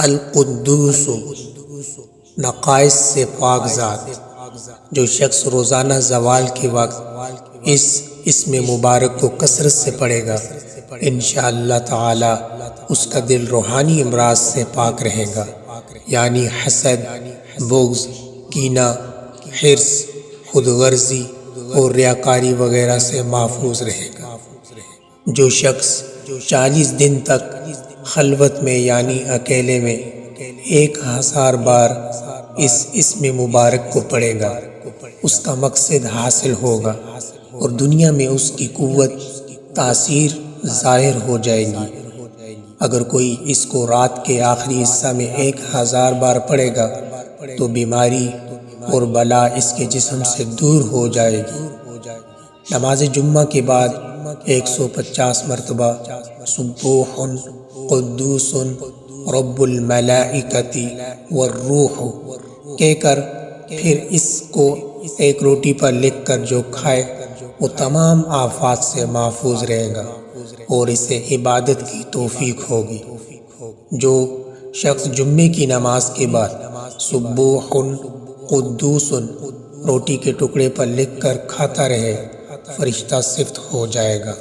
القدوس، نقائص سے پاک ذات۔ جو شخص روزانہ زوال کے وقت اس اسم مبارک کو کثرت سے پڑھے گا، انشاءاللہ تعالی اس کا دل روحانی امراض سے پاک رہے گا، یعنی حسد، بغض، کینہ، حرص، خود غرضی اور ریاکاری وغیرہ سے محفوظ رہے گا۔ جو شخص 40 دن تک خلوت میں یعنی اکیلے میں 1000 بار اس اسم مبارک کو پڑھے گا، اس کا مقصد حاصل ہوگا اور دنیا میں اس کی قوت تاثیر ظاہر ہو جائے گی۔ اگر کوئی اس کو رات کے آخری حصہ میں 1000 بار پڑھے گا تو بیماری اور بلا اس کے جسم سے دور ہو جائے گی۔ نماز جمعہ کے بعد 150 مرتبہ سبوح قدوس رب الملائکۃ والروح کہہ کر پھر اس کو ایک روٹی پر لکھ کر جو کھائے وہ تمام آفات سے محفوظ رہے گا اور اسے عبادت کی توفیق ہوگی۔ جو شخص جمعے کی نماز کے بعد سبوح قدوس روٹی کے ٹکڑے پر لکھ کر کھاتا رہے، فرشتہ صفت ہو جائے گا۔